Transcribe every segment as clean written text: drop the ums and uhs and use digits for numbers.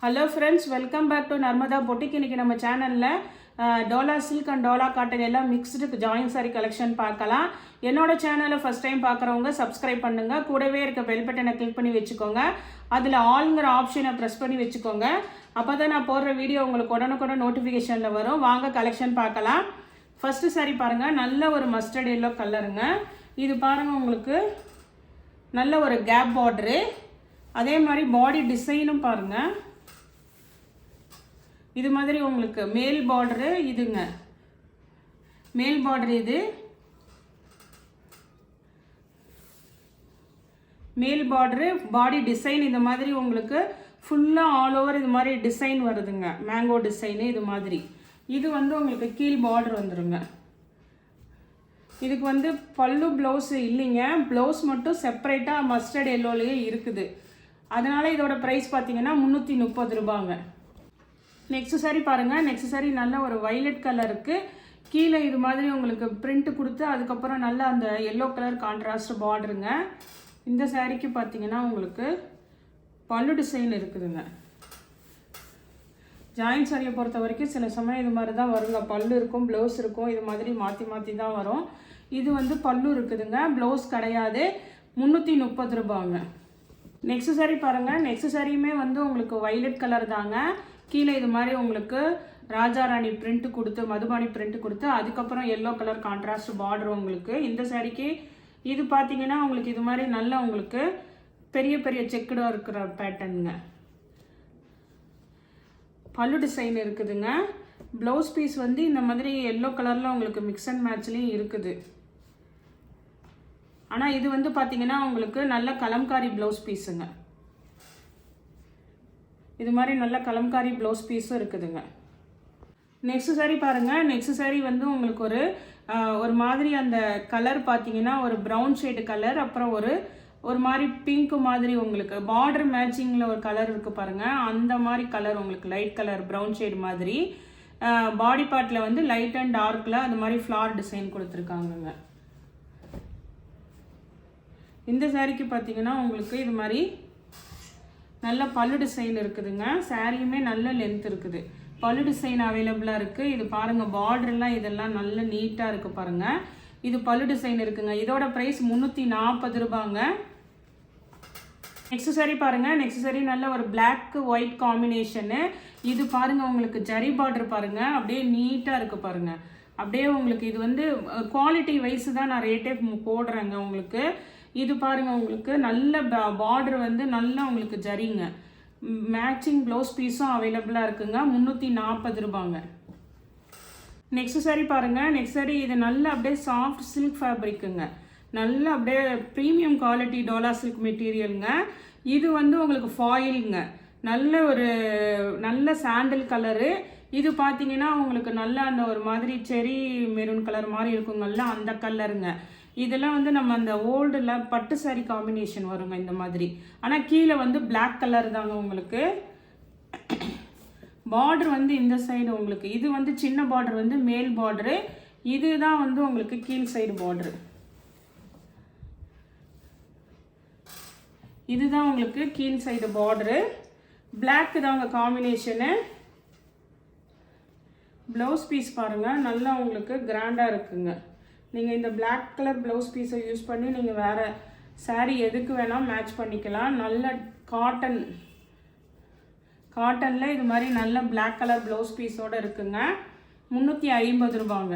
Hello friends, welcome back to Narmada boutique. இன்றைக்கி நம்ம சேனலில் dola silk and dola cotton எல்லாம் மிக்ஸ்டு ஜாயின் சாரி கலெக்ஷன் பார்க்கலாம். என்னோட சேனலை ஃபஸ்ட் டைம் பார்க்குறவங்க சப்ஸ்கிரைப் பண்ணுங்கள். கூடவே இருக்க பெல் பட்டனை கிளிக் பண்ணி வச்சுக்கோங்க. அதில் ஆல்ங்கிற ஆப்ஷனை ப்ரெஸ் பண்ணி வச்சுக்கோங்க. அப்போ தான் நான் போடுற வீடியோ உங்களுக்கு உடனுக்குடன் நோட்டிஃபிகேஷனில் வரும். வாங்க கலெக்ஷன் பார்க்கலாம். ஃபஸ்ட்டு சாரி பாருங்கள், நல்ல ஒரு மஸ்டர்ட் எல்லோ கலருங்க. இது பாருங்கள், உங்களுக்கு நல்ல ஒரு கேப் பார்டரு, அதே மாதிரி பாடி டிசைனும் பாருங்கள். இது மாதிரி உங்களுக்கு மேல் பார்டரு, இதுங்க மேல் பார்டர், இது மேல் பார்டரு, பாடி டிசைன் இது மாதிரி உங்களுக்கு ஃபுல்லாக ஆல் ஓவர் இது மாதிரி டிசைன் வருதுங்க. மேங்கோ டிசைனு இது மாதிரி. இது வந்து உங்களுக்கு கீழ் பார்டர் வந்துடுங்க. இதுக்கு வந்து பல்லு ப்ளவுஸ் இல்லைங்க, ப்ளவுஸ் மட்டும் செப்பரேட்டாக மஸ்டர்ட் எல்லோலேயே இருக்குது. அதனால் இதோட ப்ரைஸ் பார்த்தீங்கன்னா 330 ரூபாங்க. நெக்ஸ்ட் சாரி பாருங்கள். நெக்ஸ்ட் சாரி நல்ல ஒரு வைலட் கலருக்கு கீழே இது மாதிரி உங்களுக்கு பிரிண்ட் கொடுத்து அதுக்கப்புறம் நல்ல அந்த எல்லோ கலர் கான்ட்ராஸ்ட் பார்டருங்க. இந்த சாரிக்கு பார்த்தீங்கன்னா உங்களுக்கு பல்லு டிசைன் இருக்குதுங்க. ஜாயின் சாரியை பொறுத்த வரைக்கும் சில சமயம் இது மாதிரி தான் வருங்க. பல்லு இருக்கும், ப்ளவுஸ் இருக்கும், இது மாதிரி மாற்றி மாற்றி தான் வரும். இது வந்து பல்லு இருக்குதுங்க, ப்ளவுஸ் கிடையாது. 330 ரூபாங்க. நெக்ஸ்ட் சாரி பாருங்கள். நெக்ஸ்ட் சாரியுமே வந்து உங்களுக்கு வைலட் கலர் தாங்க. கீழே இது மாதிரி உங்களுக்கு ராஜாராணி பிரிண்ட் கொடுத்து, மதுபானி பிரிண்ட் கொடுத்து, அதுக்கப்புறம் எல்லோ கலர் கான்ட்ராஸ்ட் பார்டர் உங்களுக்கு. இந்த சாரிக்கு இது பார்த்தீங்கன்னா உங்களுக்கு இது மாதிரி நல்லா உங்களுக்கு பெரிய பெரிய செக்குடாக இருக்கிற பேட்டர்னுங்க. பல்லு டிசைன் இருக்குதுங்க. ப்ளவுஸ் பீஸ் வந்து இந்த மாதிரி எல்லோ கலரில் உங்களுக்கு மிக்ஸ் அண்ட் மேட்ச்லேயும் இருக்குது. ஆனால் இது வந்து பார்த்தீங்கன்னா உங்களுக்கு நல்ல கலம்காரி ப்ளவுஸ் பீஸுங்க. இது மாதிரி நல்ல கலம்காரி ப்ளவுஸ் பீஸும் இருக்குதுங்க. நெக்ஸ்ட் சாரி பாருங்கள். நெக்ஸ்ட் சாரி வந்து உங்களுக்கு ஒரு மாதிரி அந்த கலர் பார்த்தீங்கன்னா ஒரு ப்ரௌன் ஷேடு கலர், அப்புறம் ஒரு மாதிரி பிங்க் மாதிரி உங்களுக்கு பார்டர் மேட்சிங்கில் ஒரு கலர் இருக்குது பாருங்கள். அந்த மாதிரி கலர் உங்களுக்கு லைட் கலர் ப்ரௌன் ஷேடு மாதிரி. பாடி பார்ட்டில் வந்து லைட் அண்ட் டார்க்கில் அந்த மாதிரி ஃப்ளார் டிசைன் கொடுத்துருக்காங்கங்க. இந்த சாரிக்கு பார்த்தீங்கன்னா உங்களுக்கு இது மாதிரி நல்ல பல்லு டிசைன் இருக்குதுங்க. சாரியுமே நல்ல லென்த் இருக்குது. பல்லு டிசைன் அவைலபிளாக இருக்குது. இது பாருங்கள், பார்டர்லாம் இதெல்லாம் நல்ல நீட்டாக இருக்குது பாருங்கள். இது பல்லு டிசைன் இருக்குங்க. இதோட ப்ரைஸ் 340 ரூபாங்க. நெக்ஸ்ட் சாரி பாருங்கள். நெக்ஸ்ட் சாரி நல்ல ஒரு பிளாக் ஒயிட் காம்பினேஷனு. இது பாருங்கள், உங்களுக்கு ஜரி பார்டர் பாருங்கள், அப்படியே நீட்டாக இருக்குது பாருங்கள். அப்படியே உங்களுக்கு இது வந்து குவாலிட்டி வைஸ் தான் நான் ரேட்டே போடுறேங்க உங்களுக்கு. இது பாருங்கள், உங்களுக்கு நல்ல பார்டர் வந்து நல்லா உங்களுக்கு ஜரிங்க. மேட்சிங் ப்ளவுஸ் பீஸும் அவைலபிளாக இருக்குங்க. 340 ரூபாங்க. நெக்ஸ்ட் சாரி பாருங்கள். நெக்ஸ்ட் சாரி இது நல்ல அப்படியே சாஃப்ட் சில்க் ஃபேப்ரிக்குங்க. நல்ல அப்படியே ப்ரீமியம் குவாலிட்டி டோலா சில்க் மெட்டீரியலுங்க. இது வந்து உங்களுக்கு ஃபாயிலுங்க. நல்ல சாண்டில் கலரு. இது பார்த்தீங்கன்னா உங்களுக்கு நல்லா அந்த ஒரு மாதிரி செரி மெரூன் கலர் மாதிரி இருக்குங்கல்ல, அந்த கலருங்க. இதெல்லாம் வந்து நம்ம அந்த ஓல்டில் பட்டு சாரி காம்பினேஷன் வருங்க இந்த மாதிரி. ஆனால் கீழே வந்து பிளாக் கலர் தாங்க உங்களுக்கு. பார்டர் வந்து இந்த சைடு உங்களுக்கு இது வந்து சின்ன பார்டர் வந்து மேல் பார்டரு, இதுதான் வந்து உங்களுக்கு கீழ் சைடு பார்டரு. இதுதான் உங்களுக்கு கீழ் சைடு பார்டரு. பிளாக் தாங்க காம்பினேஷனு. ப்ளவுஸ் பீஸ் பாருங்கள், நல்லா உங்களுக்கு கிராண்டாக இருக்குங்க. நீங்கள் இந்த பிளாக் கலர் ப்ளவுஸ் பீஸை யூஸ் பண்ணி நீங்கள் வேறு சாரீ எதுக்கு வேணால் மேட்ச் பண்ணிக்கலாம். நல்ல காட்டனில் இது மாதிரி நல்ல பிளாக் கலர் ப்ளவுஸ் பீஸோடு இருக்குங்க. 350 ரூபாங்க.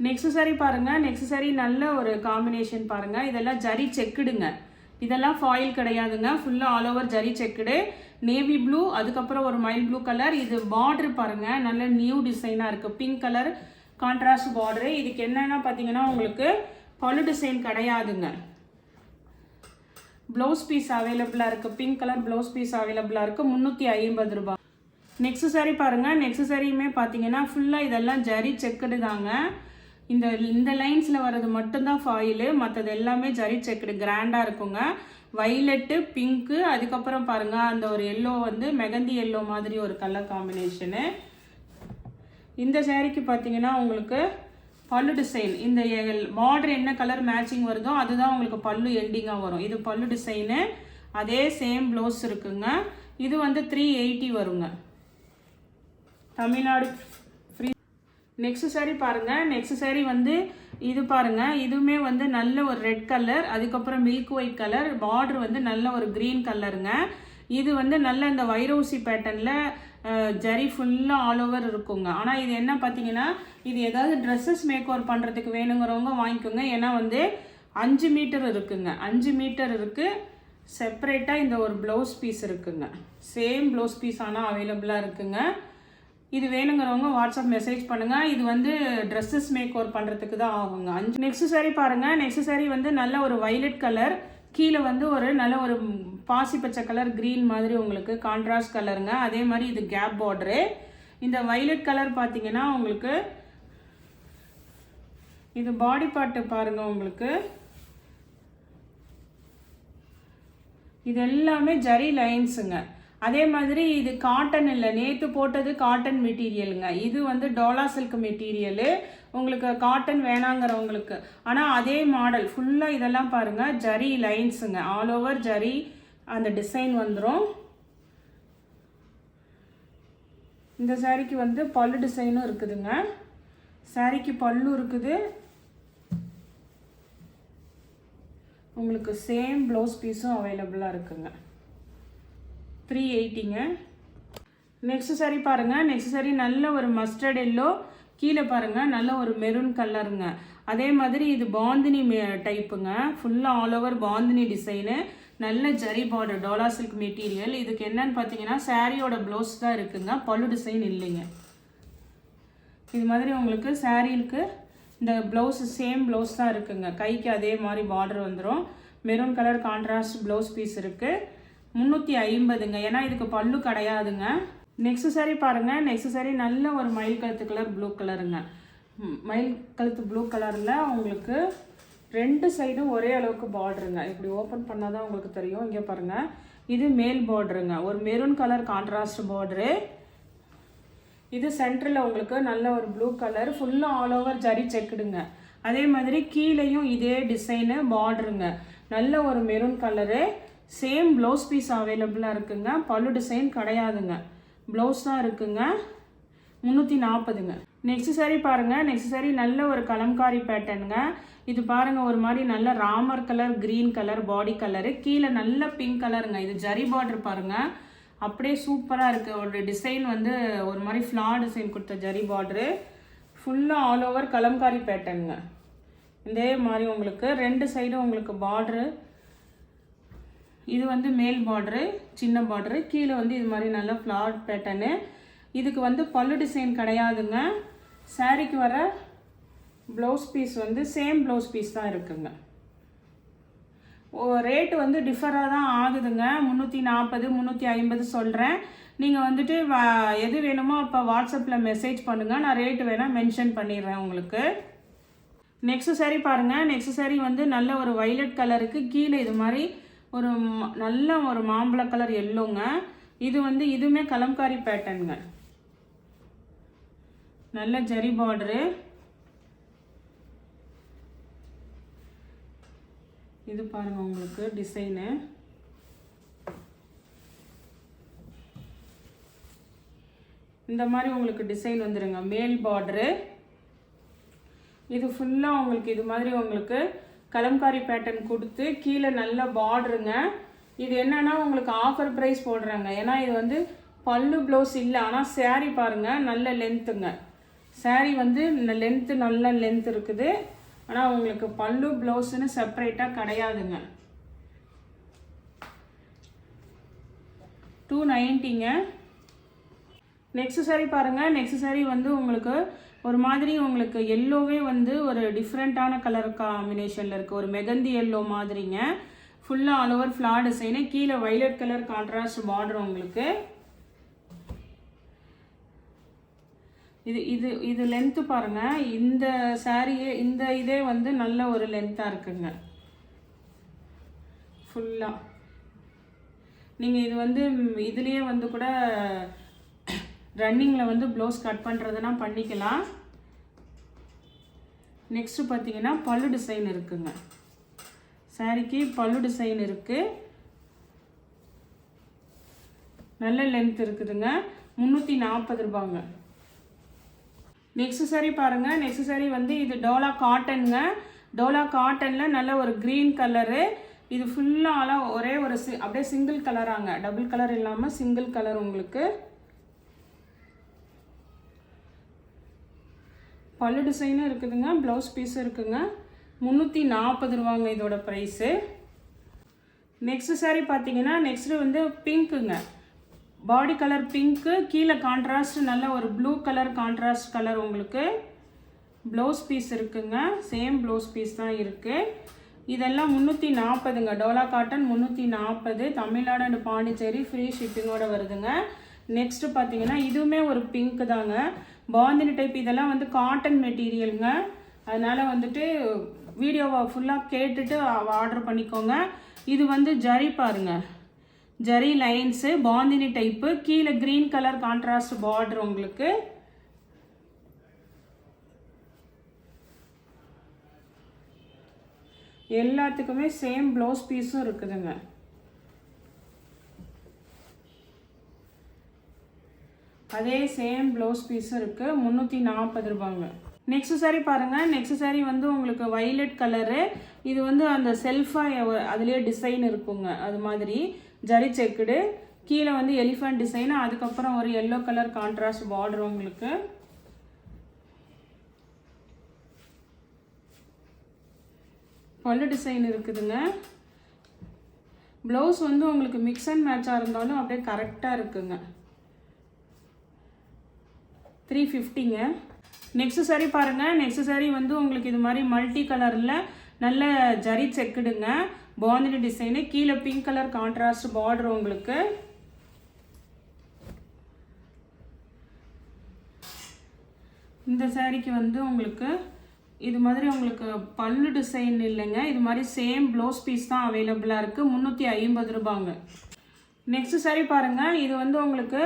நெக்ஸ்ட் சாரி பாருங்கள். நெக்ஸ்ட் சாரி நல்ல ஒரு காம்பினேஷன் பாருங்கள். இதெல்லாம் ஜரி செக்குடுங்க. இதெல்லாம் ஃபாயில் கிடையாதுங்க. ஃபுல்லாக all over zari checked. Navy blue, அதுக்கப்புறம் ஒரு மைல் ப்ளூ கலர். இது பார்டர் பாருங்கள், நல்ல நியூ டிசைனாக இருக்குது. Pink colour contrast border. இதுக்கு என்னென்னா பார்த்தீங்கன்னா உங்களுக்கு பல்லு டிசைன் கிடையாதுங்க. ப்ளவுஸ் பீஸ் அவைலபிளாக இருக்குது. பிங்க் கலர் ப்ளவுஸ் பீஸ் அவைலபிளாக இருக்குது. 350 ரூபா. நெக்ஸ்ட் சாரி பாருங்கள். நெக்ஸ்ட் சாரியுமே பார்த்தீங்கன்னா ஃபுல்லாக இதெல்லாம் ஜரி செக்குடு தாங்க. இந்த லைன்ஸில் வர்றது மட்டும்தான் ஃபாயிலு, மற்றது எல்லாமே ஜரி செக்குடு கிராண்டாக இருக்குங்க. வைலட்டு, பிங்க்கு, அதுக்கப்புறம் பாருங்கள் அந்த ஒரு எல்லோ வந்து மெகந்தி எல்லோ மாதிரி ஒரு கலர் காம்பினேஷனு. இந்த சாரிக்கு பார்த்தீங்கன்னா உங்களுக்கு பல்லு டிசைன், இந்த பார்டர் என்ன கலர் மேட்சிங் வருதோ அதுதான் உங்களுக்கு பல்லு எண்டிங்காக வரும். இது பல்லு டிசைனு. அதே சேம் ப்ளவுஸ் இருக்குங்க. இது வந்து 380 வருங்க. தமிழ்நாடு ஃப்ரீ. நெக்ஸ்ட் சாரி பாருங்க. நெக்ஸ்ட் சாரி வந்து இது பாருங்க. இதுவுமே வந்து நல்ல ஒரு ரெட் கலர், அதுக்கப்புறம் மில்க் ஒயிட் கலர், பார்டர் வந்து நல்ல ஒரு கிரீன் கலருங்க. இது வந்து நல்ல இந்த வைரோசி பேட்டர்னில் ஜரி ஃபுல்லாக ஆல் ஓவர் இருக்குங்க. ஆனால் இது என்ன பார்த்தீங்கன்னா, இது ஏதாவது ட்ரெஸ்ஸஸ் மேக் ஓவர் பண்ணுறதுக்கு வேணுங்கிறவங்க வாங்கிக்கோங்க. ஏன்னா வந்து 5 மீட்டர் இருக்குங்க. 5 மீட்டர் இருக்குது. செப்பரேட்டாக இந்த ஒரு ப்ளவுஸ் பீஸ் இருக்குங்க. சேம் ப்ளவுஸ் பீஸ் ஆனால் அவைலபிளாக இருக்குங்க. இது வேணுங்கிறவங்க வாட்ஸ்அப் மெசேஜ் பண்ணுங்கள். இது வந்து ட்ரெஸ்ஸஸ் மேக் ஓவர் பண்ணுறதுக்கு தான் ஆகுங்க. 5. நெக்ஸ்ட் சாரி பாருங்கள். நெக்ஸ்ட் சாரி வந்து நல்ல ஒரு வைலட் கலர், கீழே வந்து ஒரு நல்ல ஒரு பாசி பச்சை கலர் க்ரீன் மாதிரி உங்களுக்கு கான்ட்ராஸ்ட் கலருங்க. அதே மாதிரி இது கேப் பார்டரு. இந்த வைலட் கலர் பார்த்தீங்கன்னா உங்களுக்கு இது பாடி பார்ட்டு பாருங்கள். உங்களுக்கு இது எல்லாமே ஜரி லைன்ஸுங்க. அதே மாதிரி இது காட்டன் இல்லை, நேற்று போட்டது காட்டன் மெட்டீரியலுங்க. இது வந்து டோலா சில்க் மெட்டீரியலு. உங்களுக்கு காட்டன் வேணாங்கிறவங்களுக்கு. ஆனால் அதே மாடல் ஃபுல்லாக இதெல்லாம் பாருங்கள் ஜரி லைன்ஸுங்க. ஆல் ஓவர் ஜரி அந்த டிசைன் வந்துடும். இந்த சாரிக்கு வந்து பல்லு டிசைனும் இருக்குதுங்க. சாரிக்கு பல்லு இருக்குது. உங்களுக்கு சேம் ப்ளவுஸ் பீஸும் அவைலபிளாக இருக்குங்க. 380ங்க. நெக்ஸ்ட் சாரி பாருங்கள். நெக்ஸ்ட் சாரி நல்ல ஒரு மஸ்டர்ட் எல்லோ, கீழே பாருங்கள் நல்ல ஒரு மெரூன் கலருங்க. அதே மாதிரி இது பாந்தினி டைப்புங்க. ஃபுல்லாக ஆல் ஓவர் பாந்தினி டிசைனு, நல்ல zari border, Dola silk material. இதுக்கு என்னன்னு பார்த்தீங்கன்னா சாரியோட ப்ளவுஸ் தான் இருக்குங்க, பல்லு டிசைன் இல்லைங்க. இது மாதிரி உங்களுக்கு சாரீக்கு இந்த ப்ளவுஸ் சேம் ப்ளவுஸ் தான் இருக்குங்க. கைக்கு அதே மாதிரி பார்டர் வந்துடும். Maroon colour contrast blouse piece இருக்குது. 350ங்க. ஏன்னா இதுக்கு பல்லு கிடையாதுங்க. நெக்ஸ்ட் சாரி பாருங்கள். நெக்ஸ்ட் சாரி நல்ல ஒரு மயில் கழுத்து கலர் ப்ளூ கலருங்க. மயில் கழுத்து ப்ளூ கலரில் உங்களுக்கு 2 சைடும் ஒரே அளவுக்கு பார்டருங்க. இப்படி ஓப்பன் பண்ணால் தான் உங்களுக்கு தெரியும். இங்கே பாருங்கள், இது மேல் பார்டருங்க. ஒரு மெரூன் கலர் கான்ட்ராஸ்ட் பார்டரு. இது சென்டரில் உங்களுக்கு நல்ல ஒரு ப்ளூ கலர், ஃபுல்லாக ஆல் ஓவர் ஜரி செக்குடுங்க. அதே மாதிரி கீழேயும் இதே டிசைனு பார்டருங்க. நல்ல ஒரு maroon colour. Same blouse piece அவைலபிளாக இருக்குங்க. பல்லு டிசைன் கிடையாதுங்க, ப்ளவுஸ் தான் இருக்குங்க. 340ங்க. நெக்ஸ்ட் சாரி பாருங்கள். நெக்ஸ்ட் சாரி நல்ல ஒரு கலம்காரி பேட்டர்னுங்க. இது பாருங்கள் ஒரு மாதிரி நல்ல Ramar colour, green colour body colour, கீழே நல்ல பிங்க் கலருங்க. இது ஜரி பார்டர் பாருங்கள், அப்படியே சூப்பராக இருக்குது. ஒரு டிசைன் வந்து ஒரு மாதிரி ஃப்ளார் டிசைன் கொடுத்த ஜரி பார்டரு. ஃபுல்லாக ஆல் ஓவர் கலம்காரி பேட்டர்னுங்க. இதே மாதிரி உங்களுக்கு 2 சைடும் உங்களுக்கு பார்டரு. இது வந்து மேல் பார்டரு, சின்ன பார்டரு, கீழே வந்து இது மாதிரி நல்ல ஃப்ளார் பேட்டர்னு. இதுக்கு வந்து பல்லு டிசைன் கிடையாதுங்க. சாரிக்கு வர ப்ளவுஸ் பீஸ் வந்து சேம் ப்ளவுஸ் பீஸ் தான் இருக்குங்க. ரேட்டு வந்து டிஃபராக தான் ஆகுதுங்க. 340 350 சொல்கிறேன். நீங்கள் வந்துட்டு எது வேணுமோ அப்போ வாட்ஸ்அப்பில் மெசேஜ் பண்ணுங்கள். நான் ரேட்டு வேணால் மென்ஷன் பண்ணிடுறேன் உங்களுக்கு. நெக்ஸ்ட் சாரி பாருங்கள். நெக்ஸ்ட் சாரி வந்து நல்ல ஒரு வைலட் கலருக்கு, கீழே இது மாதிரி ஒரு நல்ல ஒரு மாம்பழ கலர் எல்லோங்க. இது வந்து இதுவுமே கலம்காரி பேட்டர்னுங்க. நல்ல ஜரி பார்டரு. இது பாருங்க உங்களுக்கு டிசைனு. இந்த மாதிரி உங்களுக்கு டிசைன் வந்துருங்க. மேல் பார்டரு. இது ஃபுல்லாக உங்களுக்கு இது மாதிரி உங்களுக்கு கலம்காரி பேட்டர்ன் கொடுத்து கீழே நல்ல பார்டருங்க. இது என்னன்னா உங்களுக்கு ஆஃபர் ப்ரைஸ் போடுறாங்க. ஏன்னா இது வந்து பல்லு ப்ளவுஸ் இல்லை. ஆனால் சாரீ பாருங்கள் நல்ல லென்த்துங்க. சாரீ வந்து லென்த்து நல்ல லென்த் இருக்குது. ஆனால் உங்களுக்கு பல்லு ப்ளவுஸ்ன்னு செப்பரேட்டாக கிடையாதுங்க. 290ங்க. நெக்ஸ்ட் சாரி பாருங்கள். நெக்ஸ்ட் சாரி வந்து உங்களுக்கு ஒரு மாதிரி உங்களுக்கு எல்லோவே வந்து ஒரு டிஃப்ரெண்ட்டான கலர் காம்பினேஷனில் இருக்குது. ஒரு மெகந்தி எல்லோ மாதிரிங்க. ஃபுல்லாக ஆல் ஓவர் ஃப்ளார் டிசைனு, கீழே வைலட் கலர் கான்ட்ராஸ்ட் பார்டர் உங்களுக்கு. இது இது இது லென்த்து பாருங்கள். இந்த சாரியே இந்த இதே வந்து நல்ல ஒரு லென்த்தாக இருக்குங்க. ஃபுல்லாக நீங்கள் இது வந்து இதுலேயே வந்து கூட ரன்னிங்கில் வந்து ப்ளவுஸ் கட் பண்ணுறதுனா பண்ணிக்கலாம். நெக்ஸ்ட்டு பார்த்தீங்கன்னா பல்லு டிசைன் இருக்குங்க. சாரிக்கு பல்லு டிசைன் இருக்குது. நல்ல லென்த் இருக்குதுங்க. 340 ரூபாங்க. நெக்ஸ்ட் சாரி பாருங்கள். நெக்ஸ்ட் சாரி வந்து இது டோலா காட்டனுங்க. டோலா காட்டனில் நல்ல ஒரு க்ரீன் கலரு. இது ஃபுல்லாக ஒரே ஒரு அப்படியே சிங்கிள் கலராங்க, டபுள் கலர் இல்லாமல் சிங்கிள் கலர். உங்களுக்கு பல்லு டிசைனும் இருக்குதுங்க, ப்ளவுஸ் பீஸும் இருக்குங்க. 340 ரூபாங்க இதோட ப்ரைஸு. நெக்ஸ்ட் சாரி பார்த்தீங்கன்னா நெக்ஸ்ட்டு வந்து பிங்க்குங்க. பாடி கலர் பிங்க்கு, கீழே கான்ட்ராஸ்ட் நல்ல ஒரு ப்ளூ கலர் கான்ட்ராஸ்ட் கலர். உங்களுக்கு ப்ளவுஸ் பீஸ் இருக்குங்க, சேம் ப்ளவுஸ் பீஸ் தான் இருக்குது. இதெல்லாம் 340ங்க. Dola cotton 340, Tamil Nadu and Pondicherry free ஷிப்பிங்கோட வருதுங்க. நெக்ஸ்ட்டு பார்த்தீங்கன்னா இதுவுமே ஒரு பிங்க் தாங்க, பாந்தினி டைப். இதெல்லாம் வந்து காட்டன் மெட்டீரியலுங்க. அதனால் வந்துட்டு வீடியோவை ஃபுல்லாக கேட்டுட்டு ஆர்டர் பண்ணிக்கோங்க. இது வந்து ஜரி பாருங்க, ஜரி லைன்ஸு, பாந்தினி டைப்பு, கீழே க்ரீன் கலர் கான்ட்ராஸ்ட் பார்டர். உங்களுக்கு எல்லாத்துக்குமே சேம் ப்ளவுஸ் பீஸும் இருக்குதுங்க. அதே சேம் ப்ளவுஸ் பீஸும் இருக்குது. 340 ரூபாங்க. நெக்ஸ்ட் சாரி பாருங்கள். நெக்ஸ்ட் சாரி வந்து உங்களுக்கு வைலட் கலரு. இது வந்து அந்த செல்ஃபாக அதுலேயே டிசைன் இருக்குங்க, அது மாதிரி ஜரி செக்குடு. கீழே வந்து எலிஃபண்ட் டிசைன், அதுக்கப்புறம் ஒரு எல்லோ கலர் கான்ட்ராஸ்ட் பார்டர். உங்களுக்கு பல்லு டிசைன் இருக்குதுங்க. ப்ளவுஸ் வந்து உங்களுக்கு மிக்ஸ் அண்ட் மேட்சாக இருந்தாலும் அப்படியே கரெக்டாக இருக்குங்க. 350ங்க. நெக்ஸ்ட் சாரி பாருங்கள். நெக்ஸ்ட் சாரி வந்து உங்களுக்கு இது மாதிரி மல்டி கலரில் நல்ல ஜரி செக்குடுங்க, பாந்தினி டிசைனு, கீழே பிங்க் கலர் கான்ட்ராஸ்ட் பார்டர். உங்களுக்கு இந்த சாரிக்கு வந்து உங்களுக்கு இது மாதிரி உங்களுக்கு பல்லு டிசைன் இல்லைங்க, இது மாதிரி சேம் ப்ளவுஸ் பீஸ் தான் அவைலபிளாக இருக்குது. 350 ரூபாங்க. நெக்ஸ்ட் சாரி பாருங்கள். இது வந்து உங்களுக்கு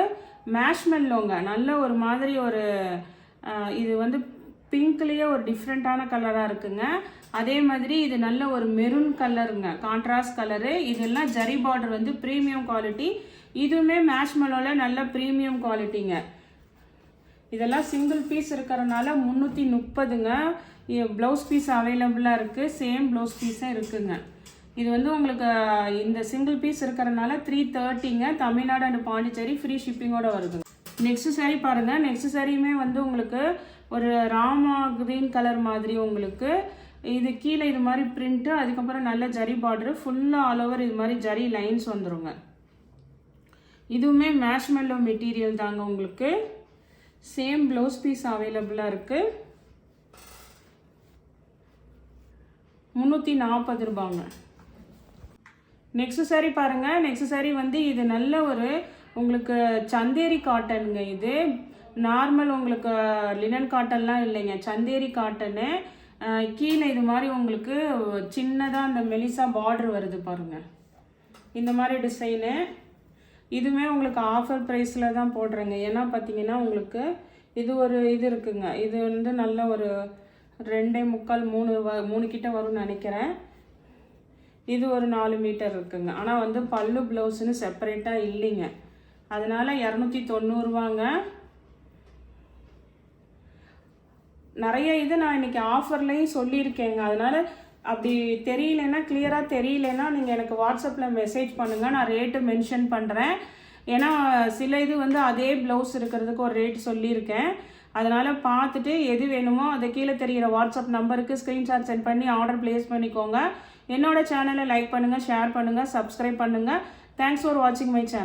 மேஷ்மெல்லோங்க, நல்ல ஒரு மாதிரி ஒரு இது வந்து பிங்க்லேயே ஒரு டிஃப்ரெண்ட்டான கலராக இருக்குங்க. அதே மாதிரி இது நல்ல ஒரு மெரூன் கலருங்க, கான்ட்ராஸ்ட் கலரு. இதெல்லாம் ஜரி பார்டர் வந்து ப்ரீமியம் குவாலிட்டி. இதுவுமே மேஷ்மெல்லோவில் நல்ல ப்ரீமியம் குவாலிட்டிங்க. இதெல்லாம் சிங்கிள் பீஸ் இருக்கிறனால 330ங்க. ப்ளவுஸ் பீஸ் அவைலபிளாக இருக்குது, சேம் ப்ளவுஸ் பீஸும் இருக்குதுங்க. இது வந்து உங்களுக்கு இந்த சிங்கிள் பீஸ் இருக்கிறனால 330ங்க. தமிழ்நாடு அண்ட் பாண்டிச்சேரி ஃப்ரீ ஷிப்பிங்கோட வருதுங்க. நெக்ஸ்ட் சாரி பாருங்கள். நெக்ஸ்ட் சாரியுமே வந்து உங்களுக்கு ஒரு ராமா க்ரீன் கலர் மாதிரி. உங்களுக்கு இது கீழே இது மாதிரி பிரிண்ட்டு, அதுக்கப்புறம் நல்ல ஜரி பார்டரு, ஃபுல்லாக ஆல் ஓவர் இது மாதிரி ஜரி லைன்ஸ் வந்துருங்க. இதுவுமே மேஷ்மெல்லோ மெட்டீரியல் தாங்க. உங்களுக்கு சேம் ப்ளவுஸ் பீஸ் அவைலபிளாக இருக்குது. 340 ரூபாங்க. நெக்ஸ்ட் சாரி பாருங்கள். நெக்ஸ்ட் சாரி வந்து இது நல்ல ஒரு உங்களுக்கு சந்தேரி காட்டனுங்க. இது நார்மல் உங்களுக்கு லினன் காட்டன்லாம் இல்லைங்க, சந்தேரி காட்டனு. கீழே இது மாதிரி உங்களுக்கு சின்னதாக அந்த மெலிசா பார்டர் வருது பாருங்கள், இந்த மாதிரி டிசைனு. இதுவுமே உங்களுக்கு ஆஃபர் ப்ரைஸில் தான் போடுறேங்க. ஏன்னா பார்த்தீங்கன்னா உங்களுக்கு இது ஒரு இது இருக்குங்க, இது வந்து நல்ல ஒரு 2.25 3 கிட்ட வரும்னு நினைக்கிறேன். இது ஒரு 4 மீட்டர் இருக்குங்க. ஆனால் வந்து பல்லு ப்ளவுஸ்ன்னு செப்பரேட்டாக இல்லைங்க, அதனால் 290 ரூபாங்க. நிறைய இது நான் இன்றைக்கி ஆஃபர்லேயும் சொல்லியிருக்கேங்க. அதனால் அப்படி தெரியலன்னா, கிளியராக தெரியலன்னா நீங்கள் எனக்கு வாட்ஸ்அப்பில் மெசேஜ் பண்ணுங்கள், நான் ரேட்டு மென்ஷன் பண்ணுறேன். ஏன்னா சில இது வந்து அதே ப்ளவுஸ் இருக்கிறதுக்கு ஒரு ரேட் சொல்லியிருக்கேன். அதனால் பார்த்துட்டு எது வேணுமோ அதை கீழே தெரிகிற வாட்ஸ்அப் நம்பருக்கு ஸ்க்ரீன்ஷாட் சென்ட் பண்ணி ஆர்டர் ப்ளேஸ் பண்ணிக்கோங்க. என்னோடய சேனலை லைக் பண்ணுங்கள், ஷேர் பண்ணுங்கள், சப்ஸ்கிரைப் பண்ணுங்கள். தேங்க்ஸ் ஃபார் வாட்சிங் மை சேனல்.